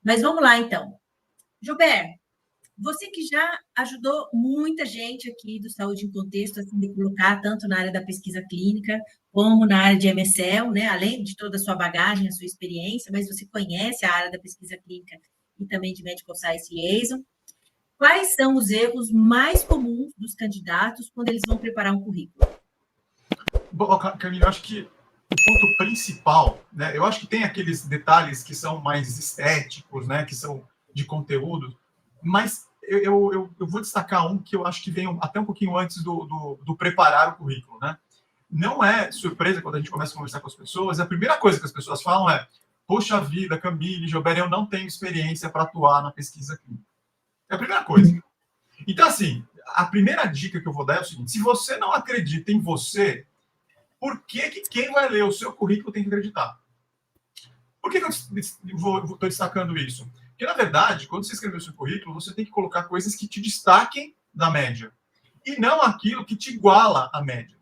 Mas vamos lá, então. Gilberto, você que já ajudou muita gente aqui do Saúde em Contexto a se colocar tanto na área da pesquisa clínica como na área de MSL, né? Além de toda a sua bagagem, a sua experiência, mas você conhece a área da pesquisa clínica e também de Medical Science Liaison. Quais são os erros mais comuns dos candidatos quando eles vão preparar um currículo? Bom, Camila, eu acho que o ponto principal, né? Eu acho que tem aqueles detalhes que são mais estéticos, né? Que são de conteúdo, mas eu vou destacar um que eu acho que vem até um pouquinho antes do preparar o currículo, né? Não é surpresa quando a gente começa a conversar com as pessoas, a primeira coisa que as pessoas falam é: poxa vida, Camille, Gilberto, eu não tenho experiência para atuar na pesquisa clínica. É a primeira coisa. Então, assim, a primeira dica que eu vou dar é o seguinte: se você não acredita em você, por que quem vai ler o seu currículo tem que acreditar? Por que eu estou destacando isso? Porque, na verdade, quando você escrever o seu currículo, você tem que colocar coisas que te destaquem da média e não aquilo que te iguala à média.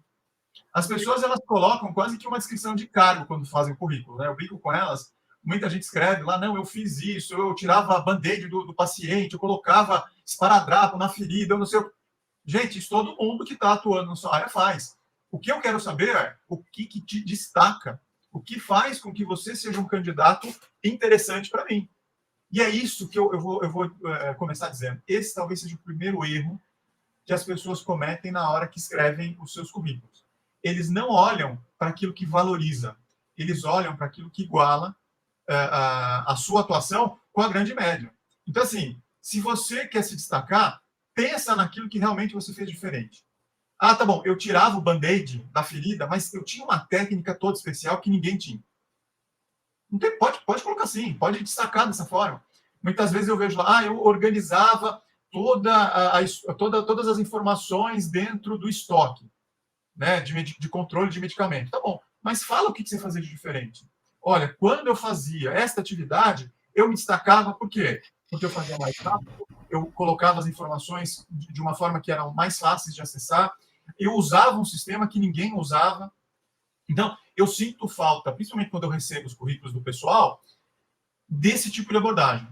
As pessoas, elas colocam quase que uma descrição de cargo quando fazem o currículo, né? Eu brinco com elas, muita gente escreve lá: não, eu fiz isso, eu tirava a band-aid do paciente, eu colocava esparadrapo na ferida, eu não sei. Gente, isso todo mundo que está atuando na sua área faz. O que eu quero saber é o que te destaca, o que faz com que você seja um candidato interessante para mim. E é isso que eu vou começar dizendo. Esse talvez seja o primeiro erro que as pessoas cometem na hora que escrevem os seus currículos. Eles não olham para aquilo que valoriza, eles olham para aquilo que iguala a sua atuação com a grande média. Então, assim, se você quer se destacar, pensa naquilo que realmente você fez diferente. Ah, tá bom, eu tirava o band-aid da ferida, mas eu tinha uma técnica toda especial que ninguém tinha. Não tem, pode colocar assim, pode destacar dessa forma. Muitas vezes eu vejo lá: eu organizava todas as informações dentro do estoque, né, de controle de medicamento. Tá bom, mas fala o que você fazia de diferente. Olha, quando eu fazia esta atividade, eu me destacava por quê? Porque eu fazia mais rápido, eu colocava as informações de uma forma que eram mais fáceis de acessar, eu usava um sistema que ninguém usava. Então, eu sinto falta, principalmente quando eu recebo os currículos do pessoal, desse tipo de abordagem,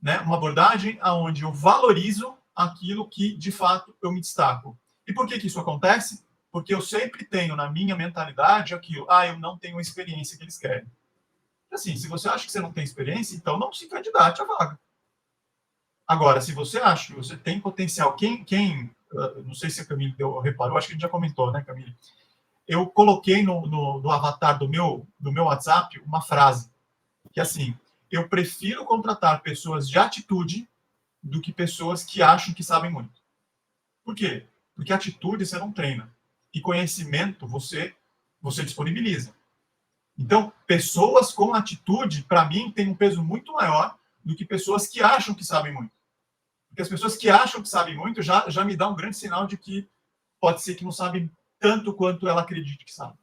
né? Uma abordagem onde eu valorizo aquilo que, de fato, eu me destaco. E por que isso acontece? Porque eu sempre tenho na minha mentalidade aquilo: eu não tenho a experiência que eles querem. Assim, se você acha que você não tem experiência, então não se candidate à vaga. Agora, se você acha que você tem potencial, não sei se a Camille reparou, acho que a gente já comentou, né, Camille? Eu coloquei no avatar do meu WhatsApp uma frase que, assim: eu prefiro contratar pessoas de atitude do que pessoas que acham que sabem muito. Por quê? Porque atitude você não treina. E conhecimento você disponibiliza. Então, pessoas com atitude, para mim, tem um peso muito maior do que pessoas que acham que sabem muito. Porque as pessoas que acham que sabem muito já me dão um grande sinal de que pode ser que não sabem tanto quanto ela acredita que sabe.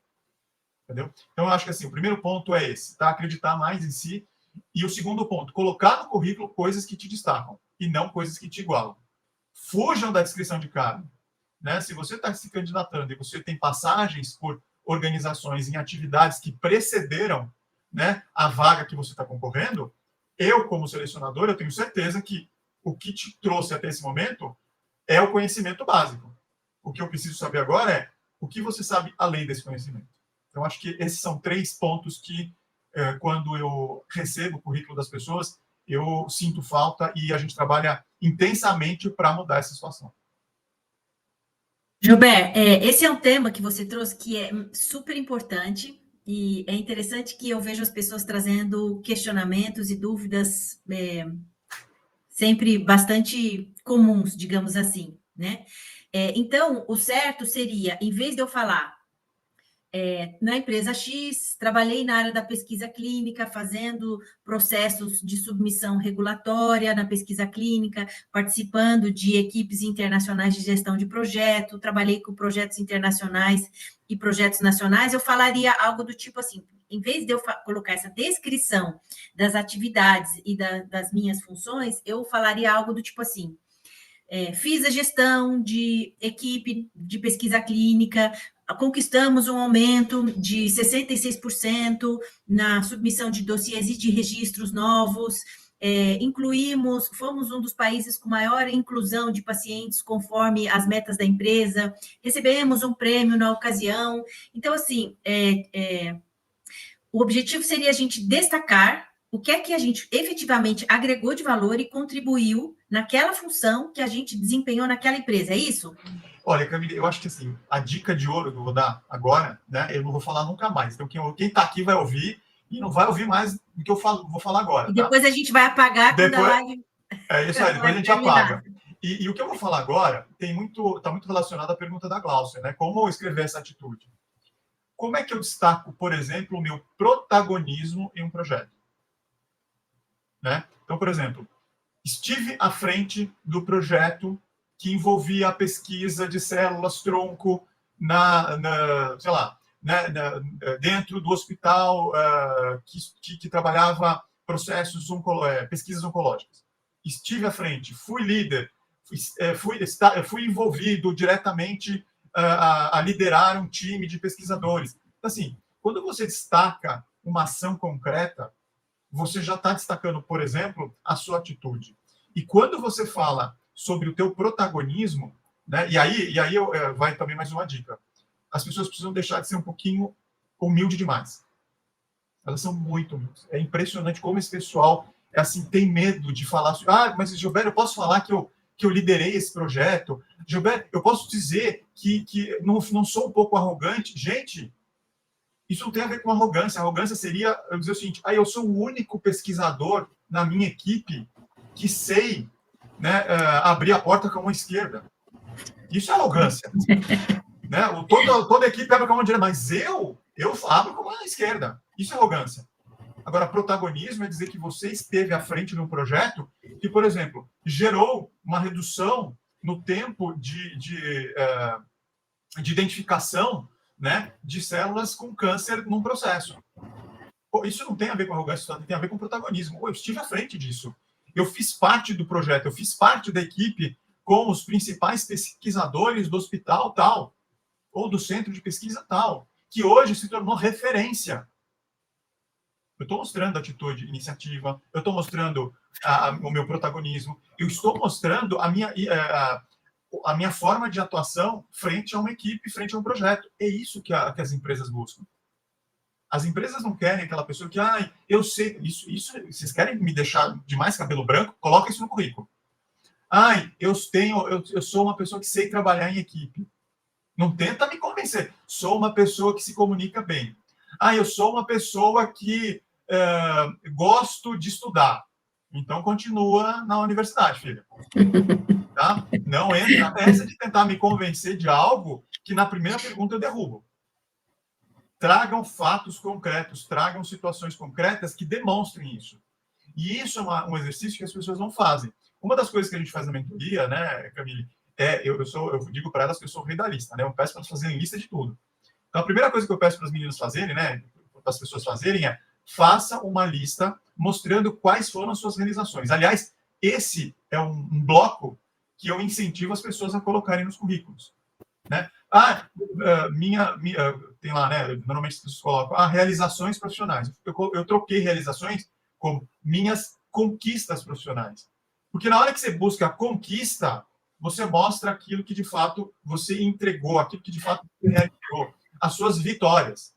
Entendeu? Então, eu acho que assim, o primeiro ponto é esse, tá? Acreditar mais em si. E o segundo ponto, colocar no currículo coisas que te destacam e não coisas que te igualam. Fujam da descrição de cargo. Né? Se você está se candidatando e você tem passagens por organizações em atividades que precederam, né, a vaga que você está concorrendo, eu, como selecionador, eu tenho certeza que o que te trouxe até esse momento é o conhecimento básico. O que eu preciso saber agora é o que você sabe além desse conhecimento. Então, acho que esses são 3 pontos que, quando eu recebo o currículo das pessoas, eu sinto falta e a gente trabalha intensamente para mudar essa situação. Gilberto, esse é um tema que você trouxe que é super importante e é interessante que eu vejo as pessoas trazendo questionamentos e dúvidas sempre bastante comuns, digamos assim, né? Então, o certo seria, em vez de eu falar na empresa X, trabalhei na área da pesquisa clínica, fazendo processos de submissão regulatória na pesquisa clínica, participando de equipes internacionais de gestão de projeto, trabalhei com projetos internacionais e projetos nacionais, eu falaria algo do tipo assim: em vez de eu colocar essa descrição das atividades e das minhas funções, eu falaria algo do tipo assim: fiz a gestão de equipe de pesquisa clínica, conquistamos um aumento de 66% na submissão de dossiês e de registros novos, fomos um dos países com maior inclusão de pacientes conforme as metas da empresa, recebemos um prêmio na ocasião. Então, assim, o objetivo seria a gente destacar o que é que a gente efetivamente agregou de valor e contribuiu naquela função que a gente desempenhou naquela empresa, é isso? Olha, Camille, eu acho que assim, a dica de ouro que eu vou dar agora, né, eu não vou falar nunca mais. Então, quem está aqui vai ouvir e não vai ouvir mais do que vou falar agora. E Tá? depois a gente vai apagar depois, quando a live. É isso aí, depois a gente apaga. E o que eu vou falar agora está muito relacionado à pergunta da Glaucia, né? Como escrever essa atitude? Como é que eu destaco, por exemplo, o meu protagonismo em um projeto? Né? Então, por exemplo, estive à frente do projeto que envolvia a pesquisa de células-tronco sei lá, dentro do hospital que trabalhava processos pesquisas oncológicas. Estive à frente, fui líder, fui envolvido diretamente a liderar um time de pesquisadores. Então, assim, quando você destaca uma ação concreta, você já está destacando, por exemplo, a sua atitude. E quando você fala sobre o teu protagonismo, né, e aí vai também mais uma dica. As pessoas precisam deixar de ser um pouquinho humilde demais. Elas são muito humildes. É impressionante como esse pessoal assim, tem medo de falar. Mas Gilberto, eu posso falar que eu liderei esse projeto? Gilberto, eu posso dizer que não sou um pouco arrogante? Gente, isso não tem a ver com arrogância. A arrogância seria eu dizer o seguinte: eu sou o único pesquisador na minha equipe que sei, né, abrir a porta com a mão esquerda. Isso é arrogância. Né? Toda a equipe abre com a mão direita, mas eu abro com a mão esquerda. Isso é arrogância. Agora, protagonismo é dizer que você esteve à frente de um projeto que, por exemplo, gerou uma redução no tempo de identificação, né, de células com câncer num processo. Isso não tem a ver com arrogância, tem a ver com protagonismo. Eu estive à frente disso. Eu fiz parte do projeto, eu fiz parte da equipe com os principais pesquisadores do hospital tal, ou do centro de pesquisa tal, que hoje se tornou referência. Eu estou mostrando atitude, iniciativa, eu estou mostrando o meu protagonismo, eu estou mostrando a minha forma de atuação frente a uma equipe, frente a um projeto. É isso que as empresas buscam. As empresas não querem aquela pessoa que, eu sei, isso, vocês querem me deixar de mais cabelo branco? Coloca isso no currículo. Eu sou uma pessoa que sei trabalhar em equipe. Não tenta me convencer. Sou uma pessoa que se comunica bem. Eu sou uma pessoa que gosto de estudar. Então, continua na universidade, filha. Tá? Não entra nessa de tentar me convencer de algo que na primeira pergunta eu derrubo. Tragam fatos concretos, tragam situações concretas que demonstrem isso. E isso é um exercício que as pessoas não fazem. Uma das coisas que a gente faz na mentoria, né, Camille, eu digo para elas que eu sou o rei da lista, né? Eu peço para elas fazerem lista de tudo. Então, a primeira coisa que eu peço para as meninas fazerem, né, para as pessoas fazerem, é faça uma lista mostrando quais foram as suas realizações. Aliás, esse é um bloco que eu incentivo as pessoas a colocarem nos currículos. Né? Tem lá, né? Normalmente as pessoas colocam realizações profissionais. Eu troquei realizações como minhas conquistas profissionais. Porque na hora que você busca a conquista, você mostra aquilo que de fato você entregou, aquilo que de fato você realizou, as suas vitórias.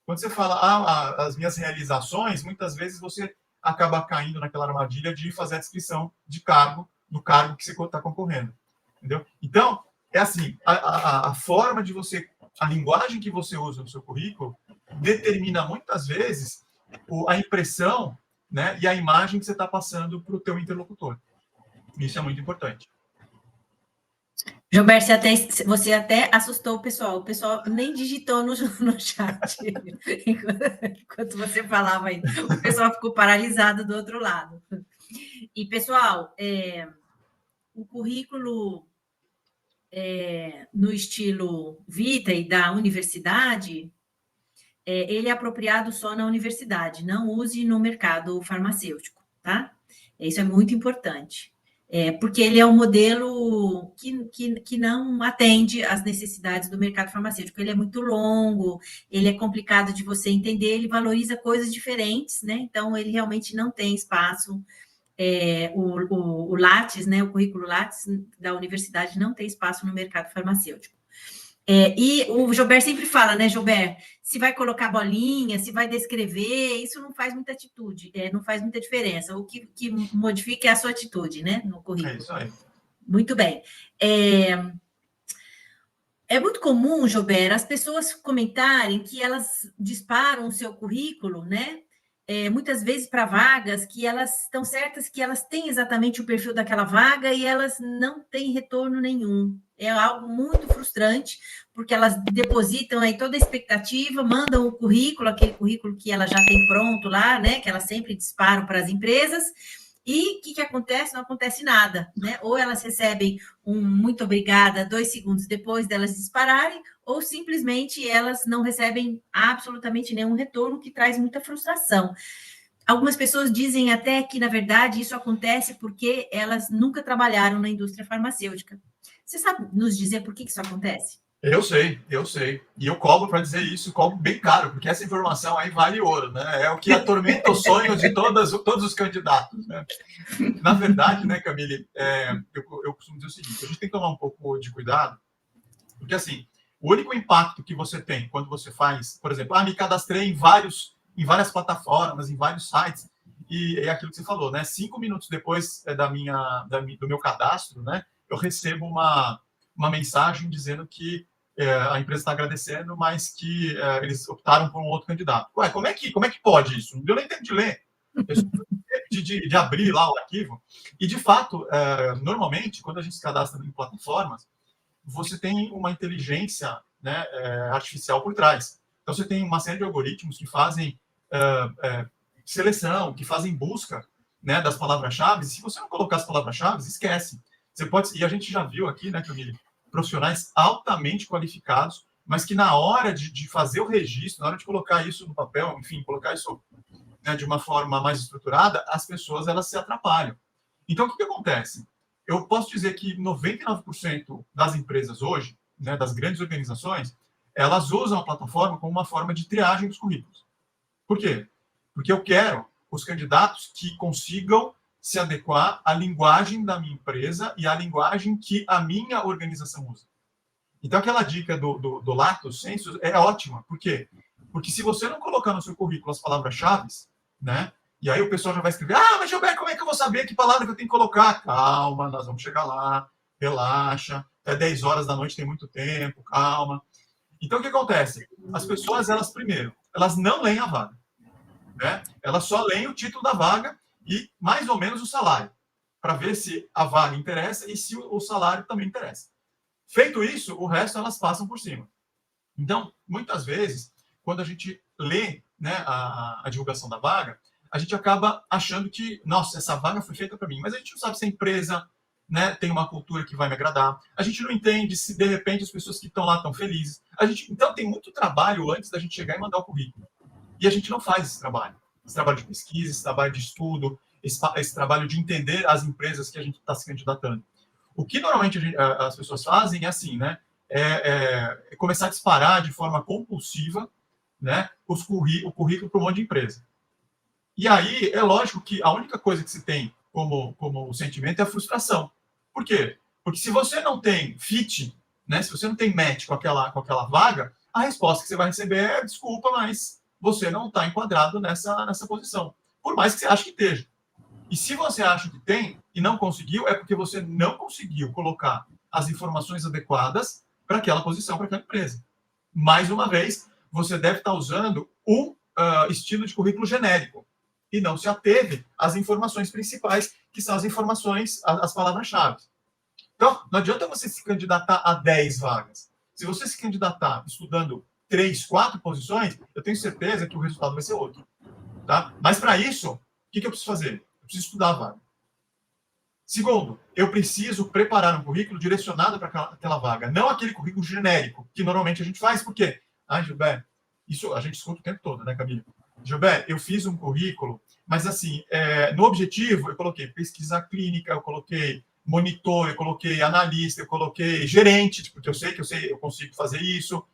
Quando você fala as minhas realizações, muitas vezes você acaba caindo naquela armadilha de fazer a descrição de cargo, do cargo que você está concorrendo. Entendeu? Então, é assim, a forma de você, a linguagem que você usa no seu currículo determina muitas vezes a impressão, né, e a imagem que você está passando para o teu interlocutor. Isso é muito importante. Gilberto, você até assustou o pessoal nem digitou no chat enquanto você falava aí. O pessoal ficou paralisado do outro lado. E, pessoal, o currículo no estilo Vitae da universidade, ele é apropriado só na universidade, não use no mercado farmacêutico, tá? Isso é muito importante. Porque ele é um modelo que não atende às necessidades do mercado farmacêutico. Ele é muito longo, ele é complicado de você entender, ele valoriza coisas diferentes, né? Então, ele realmente não tem espaço o Lattes, né, o currículo Lattes da universidade não tem espaço no mercado farmacêutico. E o Joubert sempre fala, né, Joubert, se vai colocar bolinha, se vai descrever, isso não faz muita atitude, não faz muita diferença. O que modifica é a sua atitude, né, no currículo. É isso aí. Muito bem. É muito comum, Joubert, as pessoas comentarem que elas disparam o seu currículo, né? Muitas vezes para vagas que elas estão certas que elas têm exatamente o perfil daquela vaga e elas não têm retorno nenhum. É algo muito frustrante, porque elas depositam aí toda a expectativa, mandam o currículo, aquele currículo que ela já tem pronto lá, né? Que elas sempre disparam para as empresas. E o que acontece? Não acontece nada, né? Ou elas recebem um muito obrigada 2 segundos depois delas dispararem, ou simplesmente elas não recebem absolutamente nenhum retorno, que traz muita frustração. Algumas pessoas dizem até que, na verdade, isso acontece porque elas nunca trabalharam na indústria farmacêutica. Você sabe nos dizer por que isso acontece? Eu sei. E eu cobro para dizer isso, cobro bem caro, porque essa informação aí vale ouro, né? É o que atormenta os sonhos de todos os candidatos, né? Na verdade, né, Camille, eu costumo dizer o seguinte, a gente tem que tomar um pouco de cuidado, porque assim, o único impacto que você tem quando você faz, por exemplo, me cadastrei em várias plataformas, em vários sites, e é aquilo que você falou, né? 5 minutos depois do meu cadastro, né? Eu recebo uma mensagem dizendo que a empresa está agradecendo, mas que eles optaram por um outro candidato. Ué, como é que pode isso? Não deu nem tempo de ler. De abrir lá o arquivo. E, de fato, normalmente, quando a gente se cadastra em plataformas, você tem uma inteligência, né, artificial por trás. Então, você tem uma série de algoritmos que fazem seleção, que fazem busca, né, das palavras-chave. Se você não colocar as palavras-chave, esquece. Você pode, e a gente já viu aqui, né, Camille, profissionais altamente qualificados, mas que na hora de fazer o registro, na hora de colocar isso no papel, enfim, colocar isso, né, de uma forma mais estruturada, as pessoas elas se atrapalham. Então, o que acontece? Eu posso dizer que 99% das empresas hoje, né, das grandes organizações, elas usam a plataforma como uma forma de triagem dos currículos. Por quê? Porque eu quero os candidatos que consigam se adequar à linguagem da minha empresa e à linguagem que a minha organização usa. Então, aquela dica do lato sensu é ótima. Por quê? Porque se você não colocar no seu currículo as palavras-chave, né? E aí o pessoal já vai escrever, mas Gilberto, como é que eu vou saber que palavra que eu tenho que colocar? Calma, nós vamos chegar lá, relaxa, até 10 horas da noite tem muito tempo, calma. Então, o que acontece? As pessoas, primeiro, elas não leem a vaga, né? Elas só leem o título da vaga e mais ou menos o salário, para ver se a vaga interessa e se o salário também interessa. Feito isso, o resto elas passam por cima. Então, muitas vezes, quando a gente lê, né, a divulgação da vaga, a gente acaba achando que, nossa, essa vaga foi feita para mim. Mas a gente não sabe se a empresa, né, tem uma cultura que vai me agradar. A gente não entende se, de repente, as pessoas que estão lá estão felizes. Então, tem muito trabalho antes da gente chegar e mandar o currículo. E a gente não faz esse trabalho. Esse trabalho de pesquisa, esse trabalho de estudo, esse trabalho de entender as empresas que a gente está se candidatando. O que normalmente as pessoas fazem é assim, né? É começar a disparar de forma compulsiva, né, o currículo para um monte de empresa. E aí, é lógico que a única coisa que se tem como sentimento é a frustração. Por quê? Porque se você não tem fit, né, se você não tem match com aquela vaga, a resposta que você vai receber é desculpa, mas você não está enquadrado nessa posição. Por mais que você ache que esteja. E se você acha que tem e não conseguiu, é porque você não conseguiu colocar as informações adequadas para aquela posição, para aquela empresa. Mais uma vez, você deve estar usando um estilo de currículo genérico e não se ateve às informações principais, que são as informações, as palavras-chave. Então, não adianta você se candidatar a 10 vagas. Se você se candidatar estudando 3, 4 posições, eu tenho certeza que o resultado vai ser outro. Tá? Mas, para isso, o que eu preciso fazer? Eu preciso estudar a vaga. Segundo, eu preciso preparar um currículo direcionado para aquela vaga, não aquele currículo genérico, que normalmente a gente faz, porque, Gilberto, isso a gente escuta o tempo todo, né, Camila? Gilberto, eu fiz um currículo, mas assim, no objetivo eu coloquei pesquisa clínica, eu coloquei monitor, eu coloquei analista, eu coloquei gerente, porque eu sei, eu consigo fazer isso.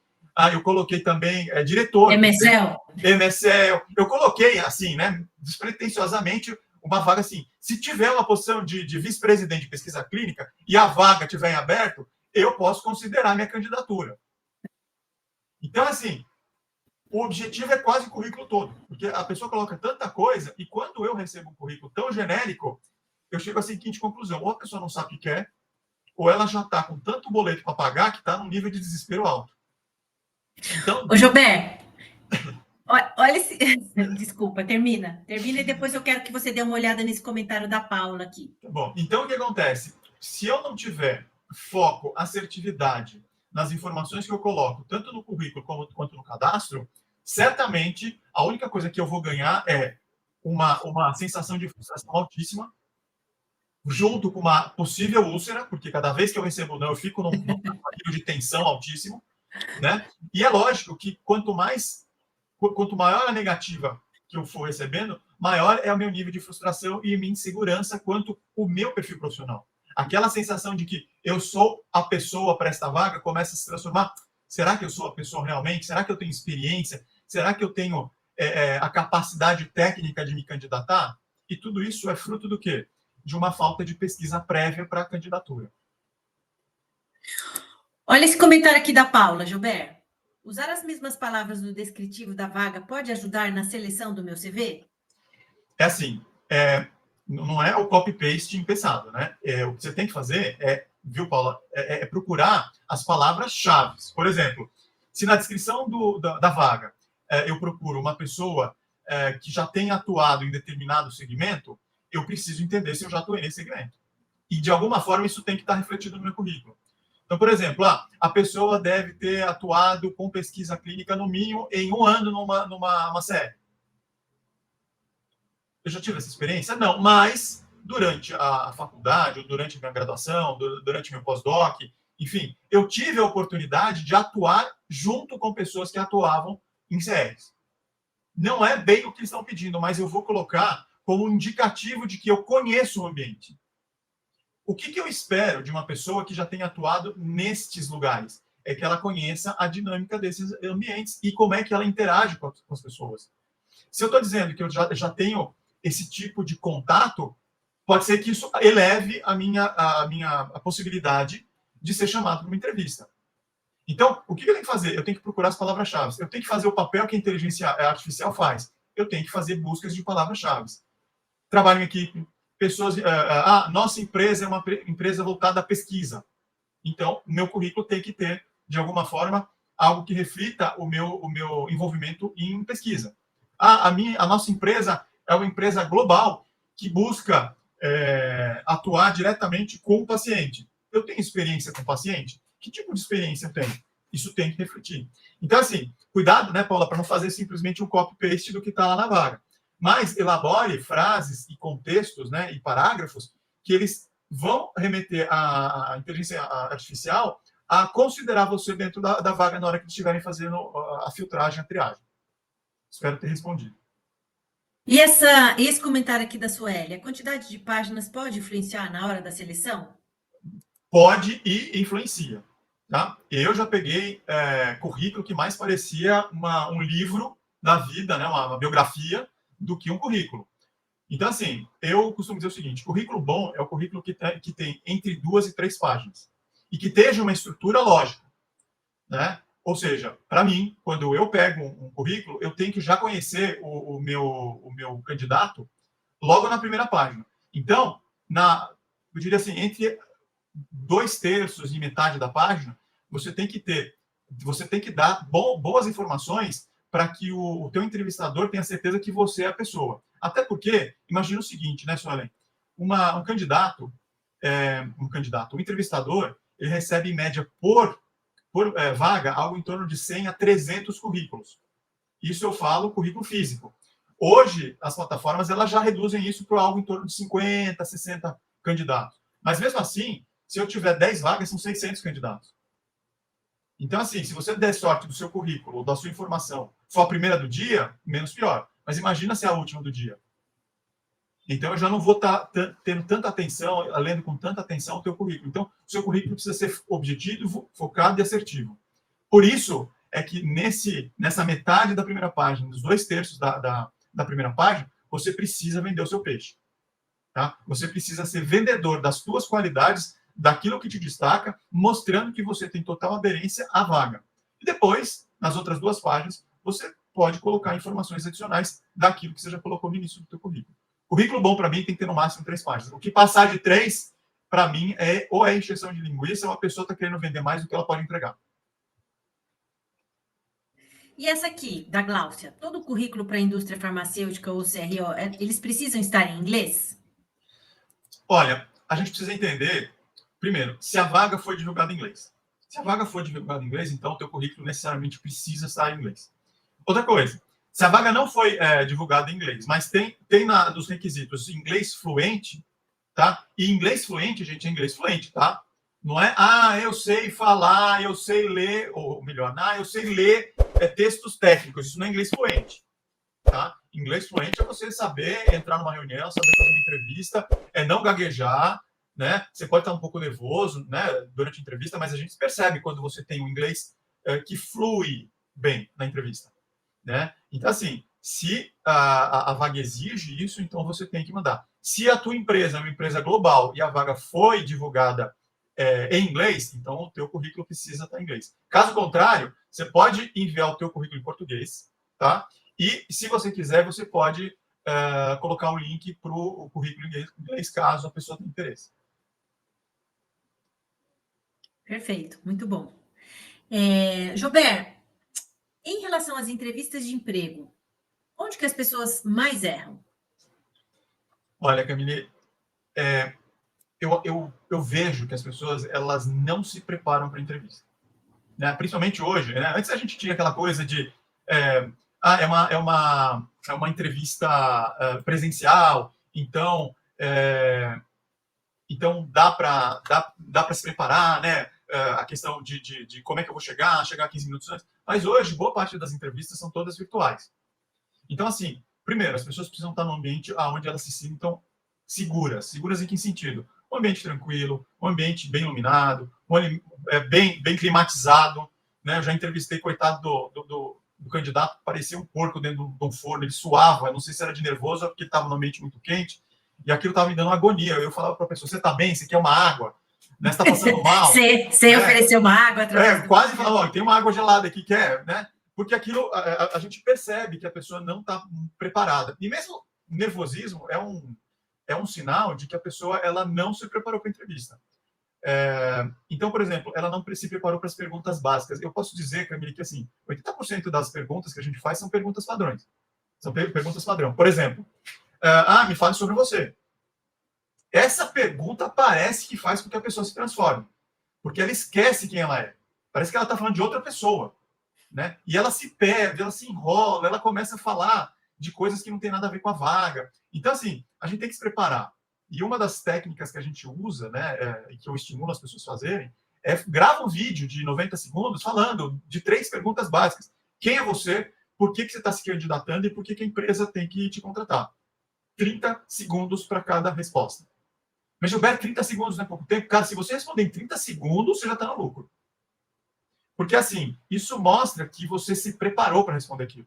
Eu coloquei também diretor. MSL. Eu coloquei, assim, né, despretensiosamente, uma vaga assim. Se tiver uma posição de vice-presidente de pesquisa clínica e a vaga estiver em aberto, eu posso considerar minha candidatura. Então, assim, o objetivo é quase o currículo todo, porque a pessoa coloca tanta coisa e quando eu recebo um currículo tão genérico, eu chego à seguinte conclusão: ou a pessoa não sabe o que quer, ou ela já está com tanto boleto para pagar que está num nível de desespero alto. Então, Ô, Gilberto, olha esse... Desculpa, termina e depois eu quero que você dê uma olhada nesse comentário da Paula aqui. bom, então o que acontece? Se eu não tiver foco, assertividade nas informações que eu coloco, tanto no currículo quanto no cadastro, certamente a única coisa que eu vou ganhar é uma sensação de frustração altíssima, junto com uma possível úlcera, porque cada vez que eu recebo não, eu fico num nível de tensão altíssimo, né? E é lógico que quanto maior a negativa que eu for recebendo, maior é o meu nível de frustração e minha insegurança quanto o meu perfil profissional. Aquela sensação de que eu sou a pessoa para esta vaga começa a se transformar. Será que eu sou a pessoa realmente? Será que eu tenho experiência? Será que eu tenho a capacidade técnica de me candidatar? E tudo isso é fruto do quê? De uma falta de pesquisa prévia para a candidatura. Olha esse comentário aqui da Paula, Gilberto. Usar as mesmas palavras no descritivo da vaga pode ajudar na seleção do meu CV? É assim, não é o copy-paste empezado, né? O que você tem que fazer viu, Paula, é procurar as palavras-chave. Por exemplo, se na descrição da vaga eu procuro uma pessoa que já tenha atuado em determinado segmento, eu preciso entender se eu já atuei nesse segmento. E, de alguma forma, isso tem que estar refletido no meu currículo. Então, por exemplo, a pessoa deve ter atuado com pesquisa clínica, no mínimo, em 1 ano numa série. Eu já tive essa experiência? Não, mas durante a faculdade, ou durante a minha graduação, durante meu pós-doc, enfim, eu tive a oportunidade de atuar junto com pessoas que atuavam em séries. Não é bem o que eles estão pedindo, mas eu vou colocar como indicativo de que eu conheço o ambiente. O que eu espero de uma pessoa que já tenha atuado nestes lugares? É que ela conheça a dinâmica desses ambientes e como é que ela interage com as pessoas. Se eu estou dizendo que eu já tenho esse tipo de contato, pode ser que isso eleve a possibilidade de ser chamado para uma entrevista. Então, o que eu tenho que fazer? Eu tenho que procurar as palavras-chave. Eu tenho que fazer o papel que a inteligência artificial faz. Eu tenho que fazer buscas de palavras-chave. Trabalho em equipe, pessoas... nossa empresa é uma empresa voltada à pesquisa. Então, o meu currículo tem que ter, de alguma forma, algo que reflita o meu envolvimento em pesquisa. A nossa empresa é uma empresa global que busca atuar diretamente com o paciente. Eu tenho experiência com o paciente? Que tipo de experiência eu tenho? Isso tem que refletir. Então, assim, cuidado, né, Paula, para não fazer simplesmente um copy-paste do que está lá na vaga. Mas elabore frases e contextos, né, e parágrafos que eles vão remeter à inteligência artificial a considerar você dentro da vaga na hora que eles estiverem fazendo a filtragem, a triagem. Espero ter respondido. E esse comentário aqui da Sueli, a quantidade de páginas pode influenciar na hora da seleção? Pode e influencia. Tá? Eu já peguei currículo que mais parecia um livro da vida, né, uma biografia, do que um currículo. Então, assim, eu costumo dizer o seguinte: currículo bom é o currículo que tem entre 2 e 3 páginas e que esteja uma estrutura lógica, né? Ou seja, para mim, quando eu pego um currículo, eu tenho que já conhecer o meu candidato logo na primeira página. Então, eu diria assim, entre 2/3 e metade da página, você tem que dar boas informações para que o teu entrevistador tenha certeza que você é a pessoa. Até porque, imagina o seguinte, né, Suelen? Um candidato, um entrevistador, ele recebe em média por vaga algo em torno de 100 a 300 currículos. Isso eu falo currículo físico. Hoje, as plataformas elas já reduzem isso para algo em torno de 50, 60 candidatos. Mas mesmo assim, se eu tiver 10 vagas, são 600 candidatos. Então, assim, se você der sorte do seu currículo ou da sua informação for a primeira do dia, menos pior. Mas imagina se é a última do dia. Então, eu já não vou estar tendo tanta atenção, lendo com tanta atenção o teu currículo. Então, o seu currículo precisa ser objetivo, focado e assertivo. Por isso é que nessa metade da primeira página, nos 2/3 da primeira página, você precisa vender o seu peixe. Tá? Você precisa ser vendedor das suas qualidades, daquilo que te destaca, mostrando que você tem total aderência à vaga. E depois, nas outras 2 páginas, você pode colocar informações adicionais daquilo que você já colocou no início do seu currículo. Currículo bom, para mim, tem que ter no máximo 3 páginas. O que passar de 3, para mim, ou é encheção de linguiça, ou a pessoa está querendo vender mais do que ela pode entregar. E essa aqui, da Gláucia, todo o currículo para a indústria farmacêutica ou CRO, eles precisam estar em inglês? Olha, a gente precisa entender, primeiro, se a vaga foi divulgada em inglês. Se a vaga for divulgada em inglês, então o teu currículo necessariamente precisa estar em inglês. Outra coisa, se a vaga não foi divulgada em inglês, mas tem nos requisitos inglês fluente, tá? E inglês fluente, gente, é inglês fluente, tá? Não é, eu sei falar, eu sei ler, ou melhor, eu sei ler textos técnicos. Isso não é inglês fluente, tá? Inglês fluente é você saber entrar numa reunião, saber fazer uma entrevista, não gaguejar, né? Você pode estar um pouco nervoso, né, durante a entrevista, mas a gente percebe quando você tem um inglês que flui bem na entrevista, né? Então, assim, se a vaga exige isso, então você tem que mandar. Se a tua empresa é uma empresa global e a vaga foi divulgada em inglês, então o teu currículo precisa estar em inglês. Caso contrário, você pode enviar o teu currículo em português, tá? E, se você quiser, você pode colocar um link para o currículo em inglês, caso a pessoa tenha interesse. Perfeito, muito bom. Joubert, em relação às entrevistas de emprego, onde que as pessoas mais erram? Olha, Camille, eu vejo que as pessoas elas não se preparam para a entrevista, né? Principalmente hoje, né? Antes a gente tinha aquela coisa de é uma entrevista presencial, então dá para se preparar, né? A questão de como é que eu vou chegar 15 minutos antes. Mas hoje, boa parte das entrevistas são todas virtuais. Então, assim, primeiro, as pessoas precisam estar num ambiente onde elas se sintam seguras. Seguras em que sentido? Um ambiente tranquilo, um ambiente bem iluminado, bem climatizado. Né? Eu já entrevistei, coitado do candidato, parecia um porco dentro de um forno, ele suava, não sei se era de nervoso ou porque estava no ambiente muito quente, e aquilo estava me dando uma agonia. Eu falava para a pessoa, você está bem? Você quer uma água? Né? Você está passando mal? Você ofereceu uma água? Quase falava, tem uma água gelada aqui, quer? Né? Porque aquilo, a gente percebe que a pessoa não está preparada. E mesmo nervosismo é um sinal de que a pessoa ela não se preparou para a entrevista. Então, por exemplo, ela não se preparou para as perguntas básicas. Eu posso dizer, Camille, que assim, 80% das perguntas que a gente faz são perguntas padrões. São perguntas padrão. Por exemplo, me fale sobre você. Essa pergunta parece que faz com que a pessoa se transforme, porque ela esquece quem ela é. Parece que ela está falando de outra pessoa, né? E ela se perde, ela se enrola, ela começa a falar de coisas que não tem nada a ver com a vaga. Então, assim, a gente tem que se preparar. E uma das técnicas que a gente usa, né, e que eu estimulo as pessoas a fazerem, grava um vídeo de 90 segundos falando de 3 perguntas básicas. Quem é você? Por que você está se candidatando? E por que a empresa tem que te contratar? 30 segundos para cada resposta. Mas, Gilberto, 30 segundos não é pouco tempo? Cara, se você responder em 30 segundos, você já está no lucro. Porque, assim, isso mostra que você se preparou para responder aquilo.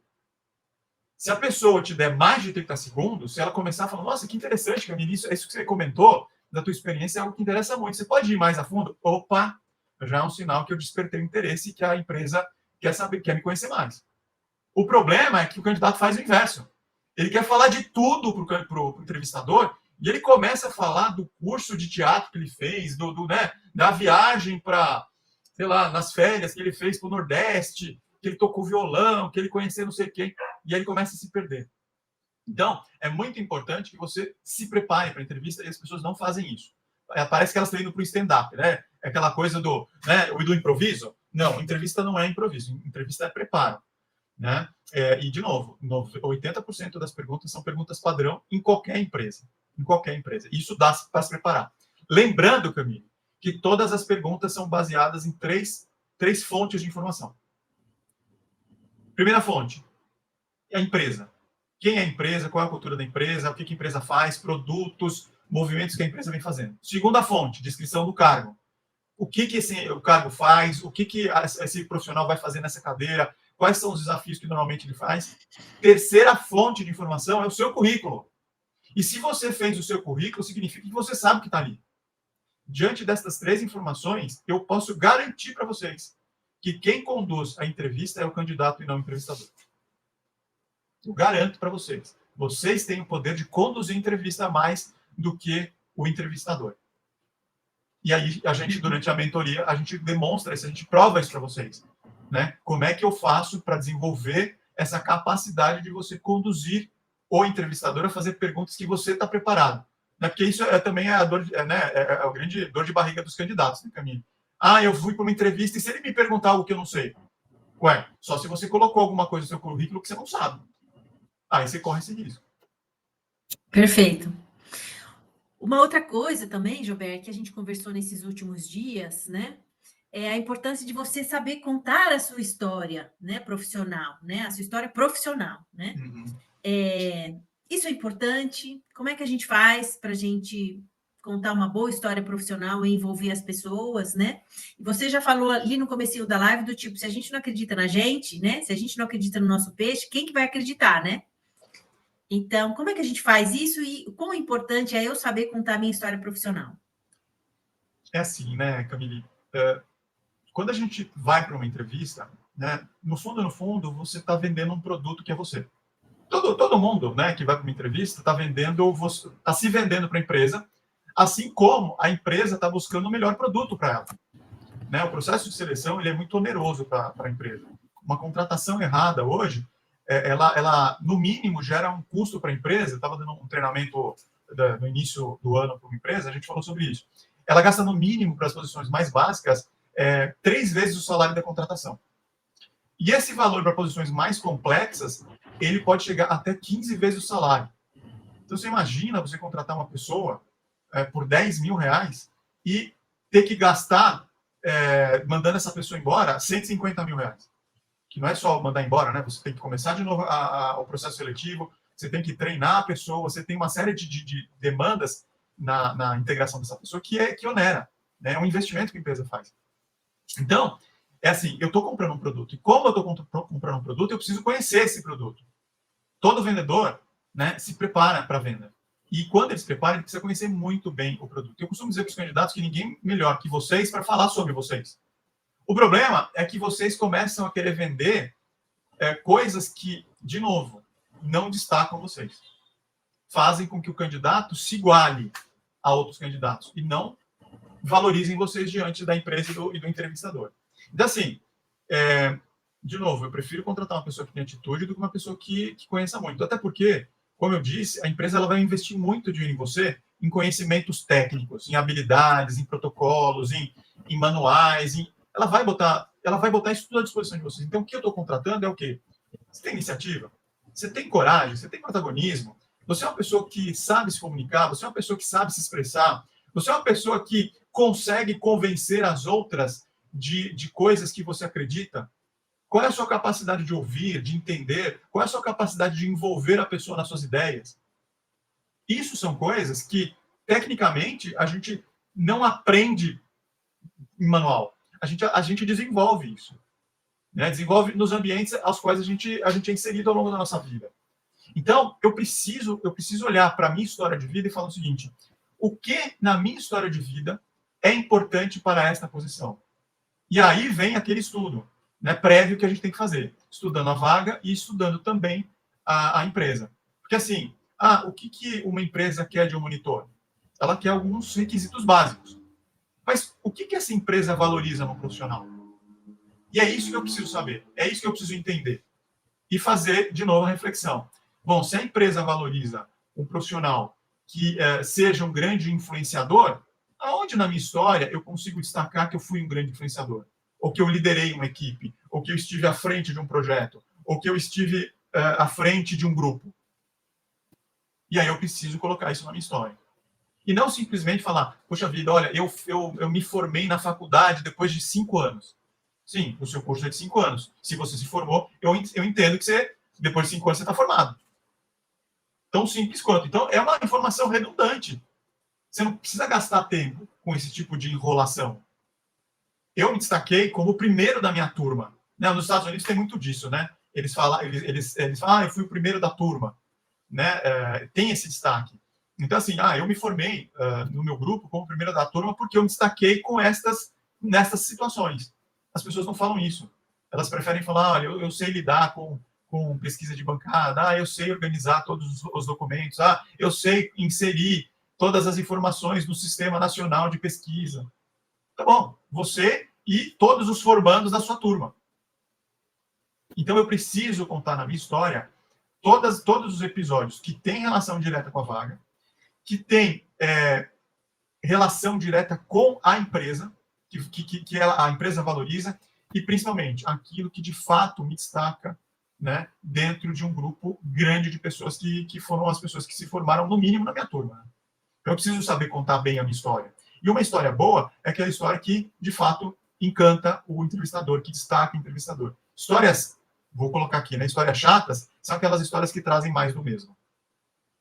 Se a pessoa te der mais de 30 segundos, se ela começar a falar, nossa, que interessante, Camille, isso que você comentou da tua experiência é algo que interessa muito. Você pode ir mais a fundo? Opa, já é um sinal que eu despertei o interesse e que a empresa quer me conhecer mais. O problema é que o candidato faz o inverso. Ele quer falar de tudo para o entrevistador e ele começa a falar do curso de teatro que ele fez, né, da viagem para, sei lá, nas férias que ele fez para o Nordeste, que ele tocou violão, que ele conheceu não sei quem, e aí ele começa a se perder. Então, é muito importante que você se prepare para a entrevista e as pessoas não fazem isso. Parece que elas estão indo para o stand-up, né? É aquela coisa do improviso. Não, entrevista não é improviso, entrevista é preparo. Né? E, de novo, 80% das perguntas são perguntas padrão em qualquer empresa. Em qualquer empresa. Isso dá para se preparar. Lembrando, Camille, que todas as perguntas são baseadas em três fontes de informação. Primeira fonte, a empresa. Quem é a empresa, qual é a cultura da empresa, o que a empresa faz, produtos, movimentos que a empresa vem fazendo. Segunda fonte, descrição do cargo. O que o cargo faz, o que esse profissional vai fazer nessa cadeira, quais são os desafios que normalmente ele faz. Terceira fonte de informação é o seu currículo. E se você fez o seu currículo, significa que você sabe o que está ali. Diante dessas 3 informações, eu posso garantir para vocês que quem conduz a entrevista é o candidato e não o entrevistador. Eu garanto para vocês. Vocês têm o poder de conduzir a entrevista mais do que o entrevistador. E aí, a gente, durante a mentoria, a gente demonstra isso, a gente prova isso para vocês. Né? Como é que eu faço para desenvolver essa capacidade de você conduzir o entrevistador a fazer perguntas que você está preparado. Né? Porque isso também é a dor, a grande dor de barriga dos candidatos, né, Camille? Ah, eu fui para uma entrevista e se ele me perguntar algo que eu não sei? Ué, só se você colocou alguma coisa no seu currículo que você não sabe. Aí você corre esse risco. Perfeito. Uma outra coisa também, Gilberto, que a gente conversou nesses últimos dias, né? É a importância de você saber contar a sua história, né, profissional, né? A sua história profissional, né? Uhum. Isso é importante. Como é que a gente faz para a gente contar uma boa história profissional e envolver as pessoas, né? Você já falou ali no comecinho da live do tipo, se a gente não acredita na gente, né? Se a gente não acredita no nosso peixe, quem que vai acreditar, né? Então, como é que a gente faz isso e o quão importante é eu saber contar a minha história profissional? É assim, né, Camille? Quando a gente vai para uma entrevista, né, no fundo, você está vendendo um produto que é você. Todo mundo, né, que vai para uma entrevista está está se vendendo para a empresa, assim como a empresa está buscando o melhor produto para ela. Né? O processo de seleção ele é muito oneroso para a empresa. Uma contratação errada hoje, ela, no mínimo, gera um custo para a empresa. Eu estava dando um treinamento no início do ano para uma empresa, a gente falou sobre isso. Ela gasta, no mínimo, para as posições mais básicas, 3 vezes o salário da contratação. E esse valor para posições mais complexas, ele pode chegar até 15 vezes o salário. Então, você imagina você contratar uma pessoa por 10 mil reais e ter que gastar, mandando essa pessoa embora, 150 mil reais. Que não é só mandar embora, né? Você tem que começar de novo o processo seletivo, você tem que treinar a pessoa, você tem uma série de demandas na integração dessa pessoa que onera. Né? É um investimento que a empresa faz. Então, é assim, eu estou comprando um produto. E como eu estou comprando um produto, eu preciso conhecer esse produto. Todo vendedor, né, se prepara para a venda. E quando ele se prepara, ele precisa conhecer muito bem o produto. Eu costumo dizer para os candidatos que ninguém melhor que vocês para falar sobre vocês. O problema é que vocês começam a querer vender coisas que, de novo, não destacam vocês. Fazem com que o candidato se iguale a outros candidatos e não valorizem vocês diante da empresa e do entrevistador. Então, assim, de novo, eu prefiro contratar uma pessoa que tem atitude do que uma pessoa que conheça muito. Até porque, como eu disse, a empresa ela vai investir muito dinheiro em você, em conhecimentos técnicos, em habilidades, em protocolos, em manuais. Ela vai botar isso tudo à disposição de vocês. Então, o que eu estou contratando é o quê? Você tem iniciativa? Você tem coragem? Você tem protagonismo? Você é uma pessoa que sabe se comunicar? Você é uma pessoa que sabe se expressar? Você é uma pessoa que consegue convencer as outras de coisas que você acredita? Qual é a sua capacidade de ouvir, de entender? Qual é a sua capacidade de envolver a pessoa nas suas ideias? Isso são coisas que, tecnicamente, a gente não aprende em manual. A gente desenvolve isso. Né? Desenvolve nos ambientes aos quais a gente é inserido ao longo da nossa vida. Então, eu preciso olhar para a minha história de vida e falar o seguinte: o que na minha história de vida é importante para esta posição? E aí vem aquele estudo, né, prévio que a gente tem que fazer, estudando a vaga e estudando também a empresa. Porque assim, o que uma empresa quer de um monitor? Ela quer alguns requisitos básicos. Mas o que essa empresa valoriza no profissional? E é isso que eu preciso saber, é isso que eu preciso entender. E fazer, de novo, a reflexão. Bom, se a empresa valoriza um profissional que seja um grande influenciador, aonde na minha história eu consigo destacar que eu fui um grande influenciador? Ou que eu liderei uma equipe? Ou que eu estive à frente de um projeto? Ou que eu estive à frente de um grupo? E aí eu preciso colocar isso na minha história. E não simplesmente falar, poxa vida, olha, eu me formei na faculdade depois de 5 anos. Sim, o seu curso é de 5 anos. Se você se formou, eu entendo que você, depois de 5 anos, você está formado. Tão simples quanto. Então, é uma informação redundante. Você não precisa gastar tempo com esse tipo de enrolação. Eu me destaquei como o primeiro da minha turma. Né? Nos Estados Unidos tem muito disso, né? Eles falam, eu fui o primeiro da turma. Né? Tem esse destaque. Então, assim, eu me formei no meu grupo como primeira da turma porque eu me destaquei nessas situações. As pessoas não falam isso. Elas preferem falar, olha, eu sei lidar com pesquisa de bancada, eu sei organizar todos os documentos, eu sei inserir todas as informações no Sistema Nacional de Pesquisa. Tá bom, você e todos os formandos da sua turma. Então, eu preciso contar na minha história todos os episódios que têm relação direta com a vaga, que tem relação direta com a empresa, que a empresa valoriza, e principalmente aquilo que de fato me destaca, né, dentro de um grupo grande de pessoas que foram as pessoas que se formaram, no mínimo, na minha turma. Então, eu preciso saber contar bem a minha história. E uma história boa é aquela história que, de fato, encanta o entrevistador, que destaca o entrevistador. Histórias, vou colocar aqui, né, histórias chatas, são aquelas histórias que trazem mais do mesmo.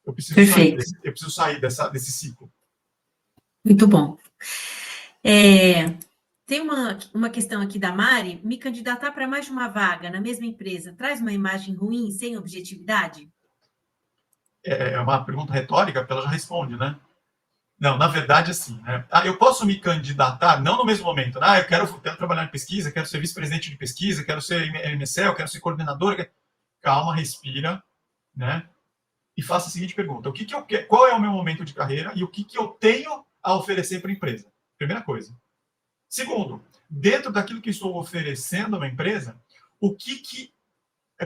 Eu preciso sair desse ciclo. Muito bom. Tem uma questão aqui da Mari. Me candidatar para mais de uma vaga na mesma empresa traz uma imagem ruim, sem objetividade? É uma pergunta retórica, porque ela já responde, né? Não, na verdade, assim, né? Eu posso me candidatar, não no mesmo momento, né? Eu quero trabalhar em pesquisa, quero ser vice-presidente de pesquisa, quero ser MSL, quero ser coordenador. Calma, respira, né? E faça a seguinte pergunta: qual é o meu momento de carreira e o que eu tenho a oferecer para a empresa? Primeira coisa. Segundo, dentro daquilo que estou oferecendo a uma empresa,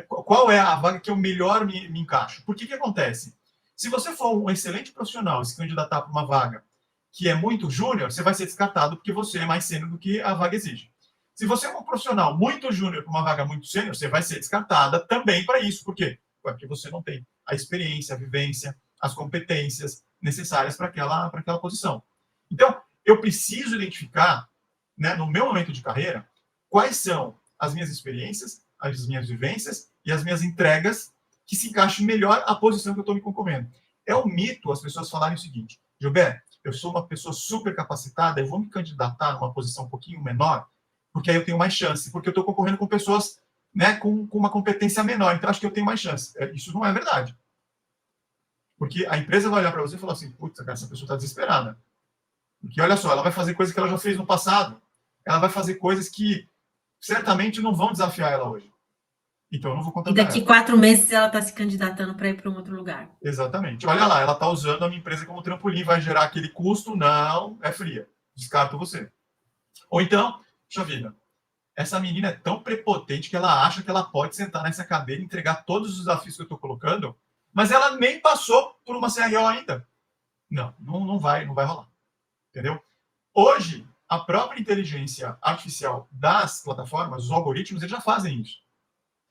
qual é a vaga que eu melhor me encaixo? Por que acontece? Se você for um excelente profissional e se candidatar para uma vaga que é muito júnior, você vai ser descartado porque você é mais sênior do que a vaga exige. Se você é um profissional muito júnior para uma vaga muito sênior, você vai ser descartada também para isso. Por quê? Porque você não tem a experiência, a vivência, as competências necessárias para aquela posição. Então, eu preciso identificar, né, no meu momento de carreira, quais são as minhas experiências, as minhas vivências e as minhas entregas que se encaixem melhor à posição que eu estou me concorrendo. É um mito as pessoas falarem o seguinte: Gilberto, eu sou uma pessoa super capacitada, eu vou me candidatar numa posição um pouquinho menor, porque aí eu tenho mais chance, porque eu estou concorrendo com pessoas, né, com uma competência menor, então acho que eu tenho mais chance. Isso não é verdade. Porque a empresa vai olhar para você e falar assim: putz, essa pessoa está desesperada. Porque olha só, ela vai fazer coisas que ela já fez no passado. Ela vai fazer coisas que certamente não vão desafiar ela hoje. Então, eu não vou E contratar daqui ela. 4 meses ela está se candidatando para ir para um outro lugar. Exatamente. Olha lá, ela está usando a minha empresa como trampolim, vai gerar aquele custo? Não, é fria. Descarto você. Ou então, puxa vida, essa menina é tão prepotente que ela acha que ela pode sentar nessa cadeira e entregar todos os desafios que eu estou colocando, mas ela nem passou por uma CRO ainda. Não vai rolar. Entendeu? Hoje, a própria inteligência artificial das plataformas, os algoritmos, eles já fazem isso.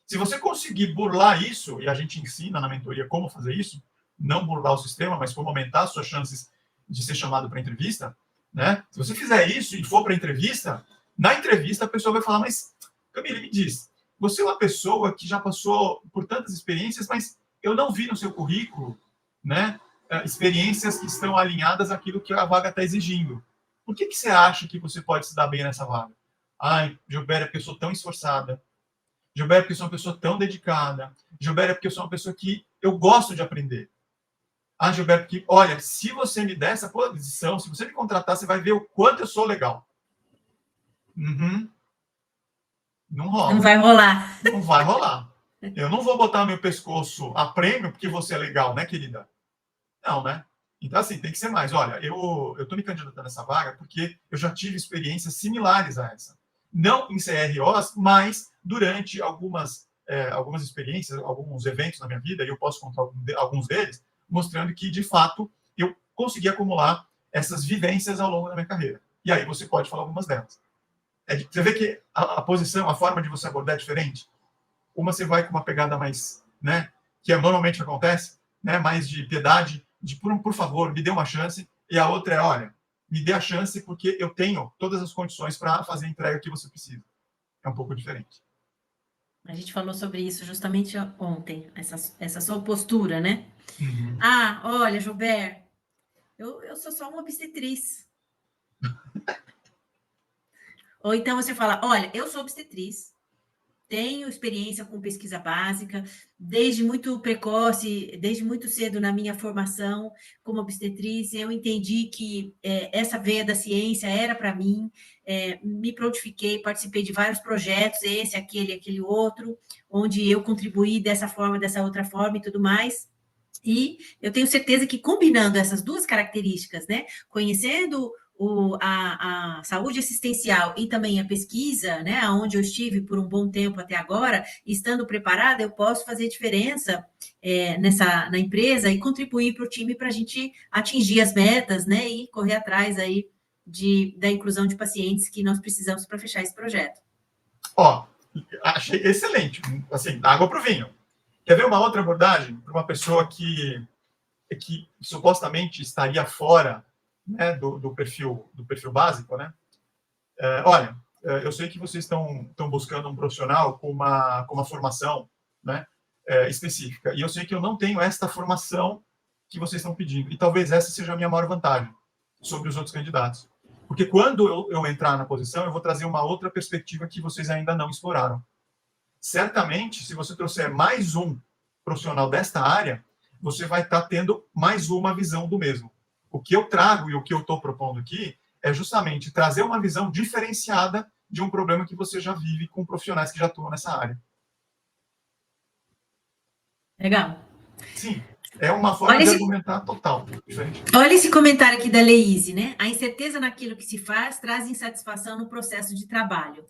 Se você conseguir burlar isso, e a gente ensina na mentoria como fazer isso, não burlar o sistema, mas como aumentar as suas chances de ser chamado para entrevista, né? Se você fizer isso e for para entrevista, na entrevista a pessoa vai falar: mas, Camila, me diz, você é uma pessoa que já passou por tantas experiências, mas eu não vi no seu currículo, né, experiências que estão alinhadas àquilo que a vaga está exigindo. Por que você acha que você pode se dar bem nessa vaga? Ai, Gilberto, é porque eu sou tão esforçada. Gilberto, porque eu sou uma pessoa tão dedicada. Gilberto, porque eu sou uma pessoa que eu gosto de aprender. Gilberto, porque, olha, se você me der essa posição, se você me contratar, você vai ver o quanto eu sou legal. Uhum. Não rola. Não vai rolar. Não vai rolar. Eu não vou botar meu pescoço a prêmio porque você é legal, né, querida? Não, né? Então, assim, tem que ser mais. Olha, eu estou me candidatando a essa vaga porque eu já tive experiências similares a essa. Não em CROs, mas durante algumas experiências, alguns eventos na minha vida, e eu posso contar alguns deles, mostrando que, de fato, eu consegui acumular essas vivências ao longo da minha carreira. E aí você pode falar algumas delas. Você vê que a posição, a forma de você abordar é diferente. Uma você vai com uma pegada mais, né, que normalmente acontece, né, mais de piedade, de por favor, me dê uma chance, e a outra é: olha, me dê a chance porque eu tenho todas as condições para fazer a entrega que você precisa. É um pouco diferente. A gente falou sobre isso justamente ontem, essa sua postura, né? Uhum. Olha, Gilberto, eu sou só uma obstetriz. Ou então você fala: olha, eu sou obstetriz, tenho experiência com pesquisa básica, desde muito precoce, desde muito cedo na minha formação como obstetriz, eu entendi que essa veia da ciência era para mim, me prontifiquei, participei de vários projetos, esse, aquele outro, onde eu contribuí dessa forma, dessa outra forma e tudo mais. E eu tenho certeza que combinando essas duas características, né, conhecendo a saúde assistencial e também a pesquisa, né, onde eu estive por um bom tempo até agora, estando preparada, eu posso fazer diferença na empresa e contribuir para o time para a gente atingir as metas, né, e correr atrás aí da inclusão de pacientes que nós precisamos para fechar esse projeto. Ó, achei excelente, assim, água para o vinho. Quer ver uma outra abordagem para uma pessoa que supostamente estaria fora, né, do perfil básico, né? Olha, eu sei que vocês estão buscando um profissional com uma formação, né, específica, e eu sei que eu não tenho esta formação que vocês estão pedindo, e talvez essa seja a minha maior vantagem sobre os outros candidatos. Porque quando eu entrar na posição, eu vou trazer uma outra perspectiva que vocês ainda não exploraram. Certamente, se você trouxer mais um profissional desta área, você vai estar tendo mais uma visão do mesmo. O que eu trago e o que eu estou propondo aqui é justamente trazer uma visão diferenciada de um problema que você já vive com profissionais que já atuam nessa área. Legal. Sim, é uma forma de argumentar total diferente. Olha esse comentário aqui da Leíse, né? A incerteza naquilo que se faz traz insatisfação no processo de trabalho.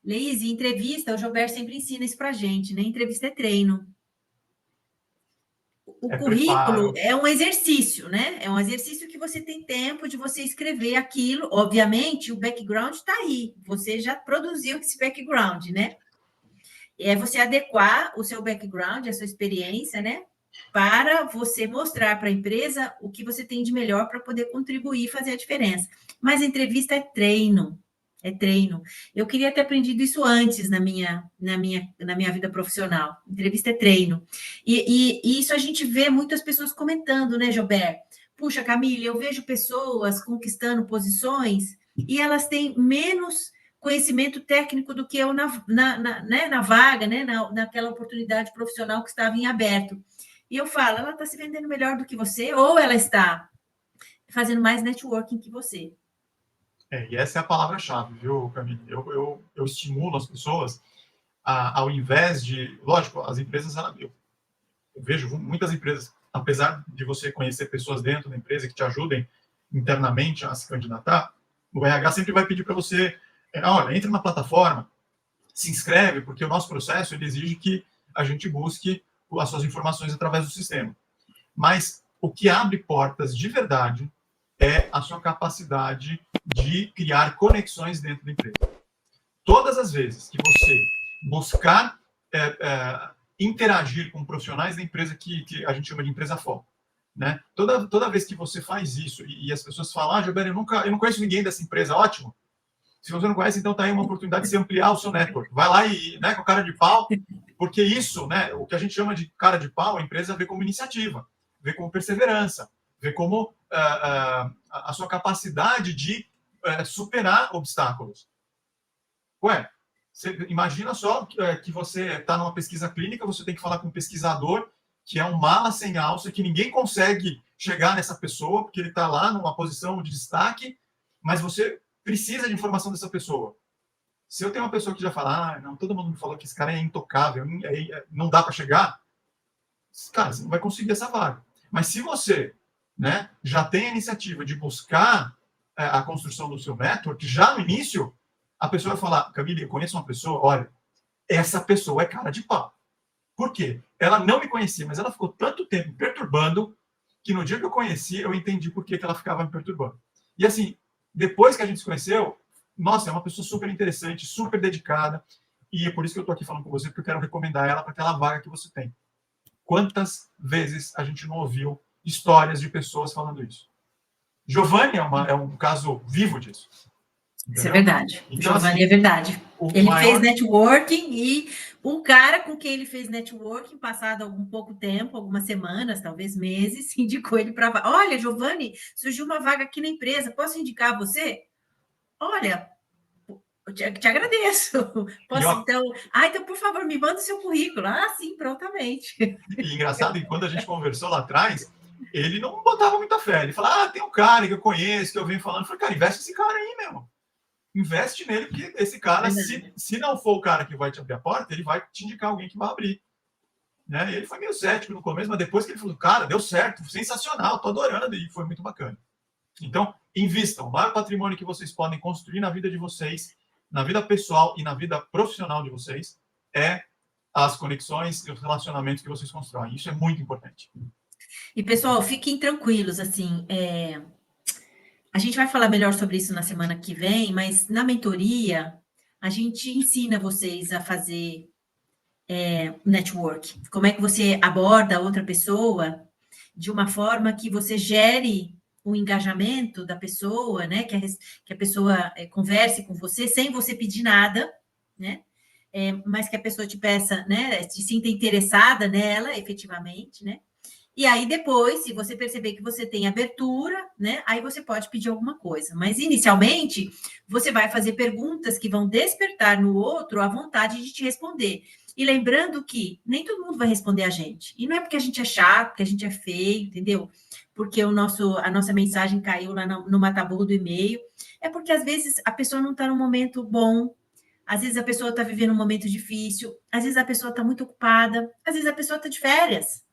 Leíse, em entrevista, o Joubert sempre ensina isso pra gente, né? Entrevista é treino. O currículo preparo. é um exercício, né? É um exercício que você tem tempo de você escrever aquilo. Obviamente, o background está aí. Você já produziu esse background, né? É você adequar o seu background, a sua experiência, né? Para você mostrar para a empresa o que você tem de melhor para poder contribuir e fazer a diferença. Mas a entrevista é treino. É treino. Eu queria ter aprendido isso antes na minha vida profissional. Entrevista é treino. E isso a gente vê muitas pessoas comentando, né, Gilberto? Puxa, Camille, eu vejo pessoas conquistando posições e elas têm menos conhecimento técnico do que eu na vaga, né, naquela oportunidade profissional que estava em aberto. E eu falo, ela está se vendendo melhor do que você, ou ela está fazendo mais networking que você. E essa é a palavra-chave, viu, Camille? Eu estimulo as pessoas ao invés de... Lógico, as empresas... Eu vejo muitas empresas, apesar de você conhecer pessoas dentro da empresa que te ajudem internamente a se candidatar, o RH sempre vai pedir para você, olha, entra na plataforma, se inscreve, porque o nosso processo ele exige que a gente busque as suas informações através do sistema. Mas o que abre portas de verdade é a sua capacidade de criar conexões dentro da empresa. Todas as vezes que você buscar interagir com profissionais da empresa que a gente chama de empresa foco, né? Toda vez que você faz isso e as pessoas falam, Gilberto, eu não conheço ninguém dessa empresa, ótimo. Se você não conhece, então está aí uma oportunidade de se ampliar o seu network. Vai lá e, né, com cara de pau, porque isso, né, o que a gente chama de cara de pau, a empresa vê como iniciativa, vê como perseverança, vê como a sua capacidade de superar obstáculos. Ué, você imagina só que você está numa pesquisa clínica, você tem que falar com um pesquisador que é um mala sem alça, que ninguém consegue chegar nessa pessoa, porque ele está lá numa posição de destaque, mas você precisa de informação dessa pessoa. Se eu tenho uma pessoa que já fala, não, todo mundo me falou que esse cara é intocável, não dá para chegar, cara, você não vai conseguir essa vaga. Mas se você, né, já tem a iniciativa de buscar a construção do seu network, já no início, a pessoa vai falar, Camille, eu conheço uma pessoa, olha, essa pessoa é cara de pau. Por quê? Ela não me conhecia, mas ela ficou tanto tempo me perturbando que no dia que eu conheci, eu entendi por que ela ficava me perturbando. E assim, depois que a gente se conheceu, nossa, é uma pessoa super interessante, super dedicada, e é por isso que eu estou aqui falando com você, porque eu quero recomendar ela para aquela vaga que você tem. Quantas vezes a gente não ouviu histórias de pessoas falando isso? Giovanni é um caso vivo disso. Entendeu? Isso é verdade. Então, Giovanni assim, é verdade. Ele fez networking e o cara com quem ele fez networking, passado algum pouco tempo, algumas semanas, talvez meses, indicou ele para... Olha, Giovanni, surgiu uma vaga aqui na empresa, posso indicar você? Olha, te agradeço. Posso, ó, então... então, por favor, me manda o seu currículo. Sim, prontamente. e engraçado que quando a gente conversou lá atrás, ele não botava muita fé. Ele falava, tem um cara que eu conheço, que eu venho falando. Eu falei, cara, investe esse cara aí mesmo. Investe nele, porque esse cara, se não for o cara que vai te abrir a porta, ele vai te indicar alguém que vai abrir. Né? E ele foi meio cético no começo, mas depois que ele falou, cara, deu certo, sensacional, tô adorando, e foi muito bacana. Então, invistam. O maior patrimônio que vocês podem construir na vida de vocês, na vida pessoal e na vida profissional de vocês, é as conexões e os relacionamentos que vocês constroem. Isso é muito importante. E, pessoal, fiquem tranquilos, assim, a gente vai falar melhor sobre isso na semana que vem, mas na mentoria, a gente ensina vocês a fazer network. Como é que você aborda outra pessoa de uma forma que você gere o engajamento da pessoa, né? Que a pessoa converse com você sem você pedir nada, né? Mas que a pessoa te peça, né? Se sinta interessada nela, efetivamente, né? E aí, depois, se você perceber que você tem abertura, né? Aí você pode pedir alguma coisa. Mas, inicialmente, você vai fazer perguntas que vão despertar no outro a vontade de te responder. E lembrando que nem todo mundo vai responder a gente. E não é porque a gente é chato, que a gente é feio, entendeu? Porque a nossa mensagem caiu lá no mataburro do e-mail. É porque, às vezes, a pessoa não está num momento bom. Às vezes, a pessoa está vivendo um momento difícil. Às vezes, a pessoa está muito ocupada. Às vezes, a pessoa está de férias.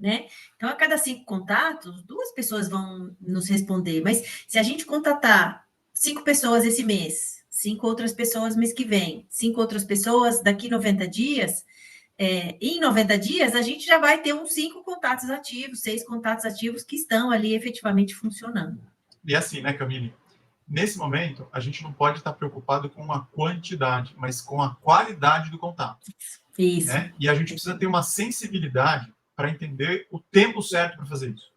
Né? Então, a cada 5 contatos, 2 pessoas vão nos responder. Mas se a gente contatar 5 pessoas esse mês, 5 outras pessoas mês que vem, 5 outras pessoas daqui 90 dias, em 90 dias a gente já vai ter uns 5 contatos ativos, 6 contatos ativos que estão ali efetivamente funcionando. E assim, né, Camille? Nesse momento, a gente não pode estar preocupado com a quantidade, mas com a qualidade do contato. Isso. Né? E a gente precisa ter uma sensibilidade para entender o tempo certo para fazer isso.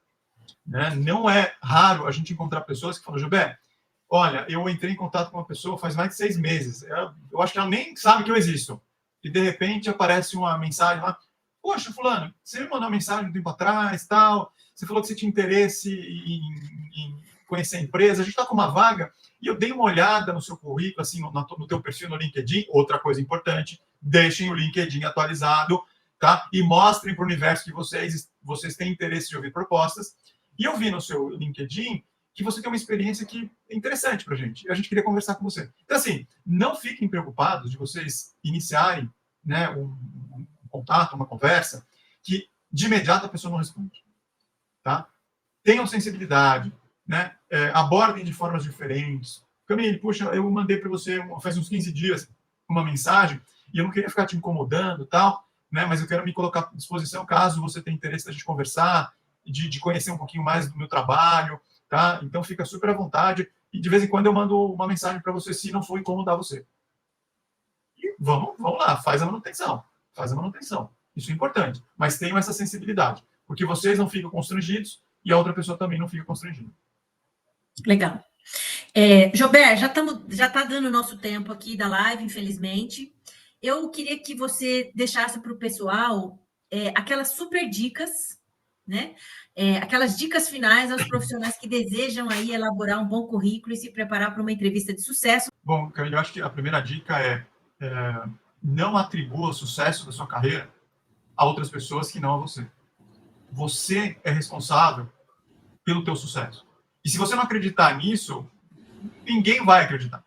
Né? Não é raro a gente encontrar pessoas que falam, Gilberto, olha, eu entrei em contato com uma pessoa faz mais de 6 meses, eu acho que ela nem sabe que eu existo. E, de repente, aparece uma mensagem lá, poxa, fulano, você me mandou uma mensagem um tempo atrás, tal, você falou que você tinha interesse em conhecer a empresa, a gente está com uma vaga, e eu dei uma olhada no seu currículo, assim, no teu perfil no LinkedIn, outra coisa importante, deixem o LinkedIn atualizado, tá? E mostrem para o universo que vocês têm interesse de ouvir propostas. E eu vi no seu LinkedIn que você tem uma experiência que é interessante para a gente. E a gente queria conversar com você. Então, assim, não fiquem preocupados de vocês iniciarem, né, um contato, uma conversa, que de imediato a pessoa não responde. Tá? Tenham sensibilidade, né? Abordem de formas diferentes. Camille, puxa, eu mandei para você faz uns 15 dias uma mensagem e eu não queria ficar te incomodando, tal, né? Mas eu quero me colocar à disposição caso você tenha interesse da gente conversar, de conhecer um pouquinho mais do meu trabalho, tá? Então fica super à vontade e de vez em quando eu mando uma mensagem para você se não for incomodar você. E vamos lá, faz a manutenção. Isso é importante, mas tenham essa sensibilidade, porque vocês não ficam constrangidos e a outra pessoa também não fica constrangida. Legal. Gilberto, já está dando o nosso tempo aqui da live, infelizmente. Eu queria que você deixasse para o pessoal aquelas super dicas, né? Aquelas dicas finais aos profissionais que desejam aí elaborar um bom currículo e se preparar para uma entrevista de sucesso. Bom, Camille, eu acho que a primeira dica é não atribua o sucesso da sua carreira a outras pessoas que não a você. Você é responsável pelo teu sucesso. E se você não acreditar nisso, ninguém vai acreditar.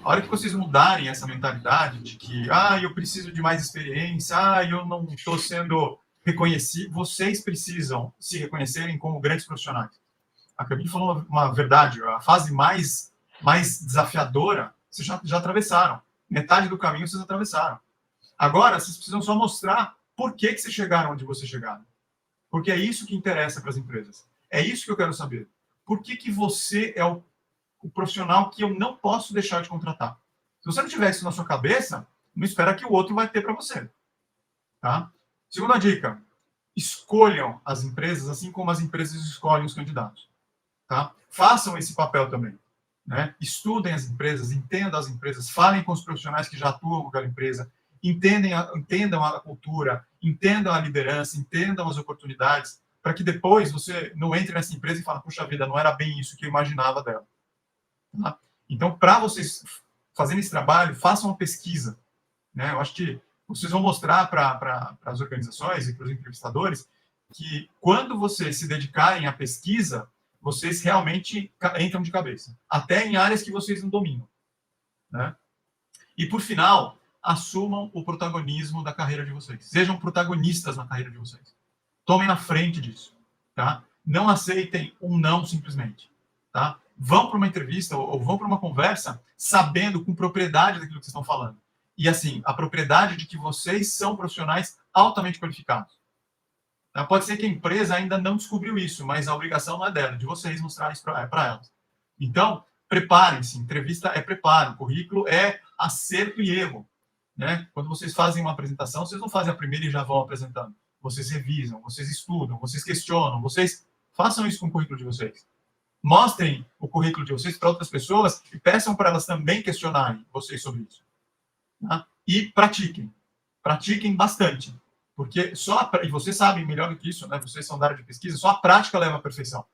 A hora que vocês mudarem essa mentalidade de que eu preciso de mais experiência, eu não estou sendo reconhecido, vocês precisam se reconhecerem como grandes profissionais. A Camille falou uma verdade, a fase mais desafiadora, vocês já atravessaram. Metade do caminho vocês atravessaram. Agora, vocês precisam só mostrar por que vocês chegaram onde vocês chegaram. Porque é isso que interessa para as empresas. É isso que eu quero saber. Por que você é o profissional que eu não posso deixar de contratar? Se você não tiver isso na sua cabeça, não espera que o outro vai ter para você. Tá? Segunda dica, escolham as empresas assim como as empresas escolhem os candidatos. Tá? Façam esse papel também. Né? Estudem as empresas, entendam as empresas, falem com os profissionais que já atuam com aquela empresa, entendam a cultura, entendam a liderança, entendam as oportunidades, para que depois você não entre nessa empresa e fale, puxa vida, não era bem isso que eu imaginava dela. Tá? Então, para vocês fazendo esse trabalho, façam uma pesquisa. Né? Eu acho que vocês vão mostrar para as organizações e para os entrevistadores que quando vocês se dedicarem à pesquisa, vocês realmente entram de cabeça, até em áreas que vocês não dominam. Né? E, por final, assumam o protagonismo da carreira de vocês. Sejam protagonistas na carreira de vocês. Tomem na frente disso. Tá? Não aceitem um não simplesmente. Tá? Vão para uma entrevista ou vão para uma conversa sabendo com propriedade daquilo que vocês estão falando. E, assim, a propriedade de que vocês são profissionais altamente qualificados. Tá? Pode ser que a empresa ainda não descobriu isso, mas a obrigação não é dela, de vocês mostrar isso para elas. Então, preparem-se. Entrevista é preparo. Currículo é acerto e erro. Né? Quando vocês fazem uma apresentação, vocês não fazem a primeira e já vão apresentando. Vocês revisam, vocês estudam, vocês questionam, vocês façam isso com o currículo de vocês. Mostrem o currículo de vocês para outras pessoas e peçam para elas também questionarem vocês sobre isso. Tá? E pratiquem. Pratiquem bastante. Porque e vocês sabem melhor do que isso, né? Vocês são da área de pesquisa, só a prática leva à perfeição.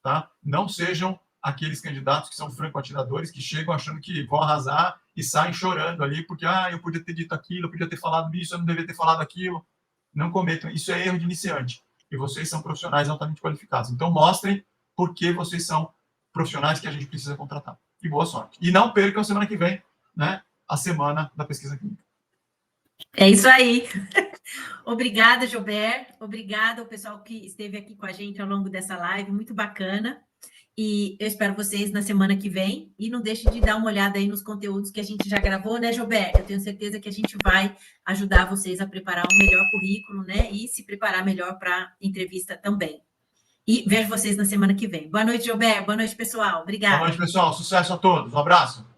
Tá? Não sejam aqueles candidatos que são franco-atiradores, que chegam achando que vão arrasar e saem chorando ali, porque eu podia ter dito aquilo, eu podia ter falado isso, eu não devia ter falado aquilo. Não cometam. Isso é erro de iniciante. E vocês são profissionais altamente qualificados. Então, mostrem por que vocês são profissionais que a gente precisa contratar. E boa sorte. E não percam semana que vem, né, a semana da pesquisa clínica. É isso aí. Obrigada, Gilberto. Obrigada ao pessoal que esteve aqui com a gente ao longo dessa live. Muito bacana. E eu espero vocês na semana que vem. E não deixe de dar uma olhada aí nos conteúdos que a gente já gravou, né, Gilberto? Eu tenho certeza que a gente vai ajudar vocês a preparar um melhor currículo, né? E se preparar melhor para a entrevista também. E vejo vocês na semana que vem. Boa noite, Gilberto. Boa noite, pessoal. Obrigada. Boa noite, pessoal. Sucesso a todos. Um abraço.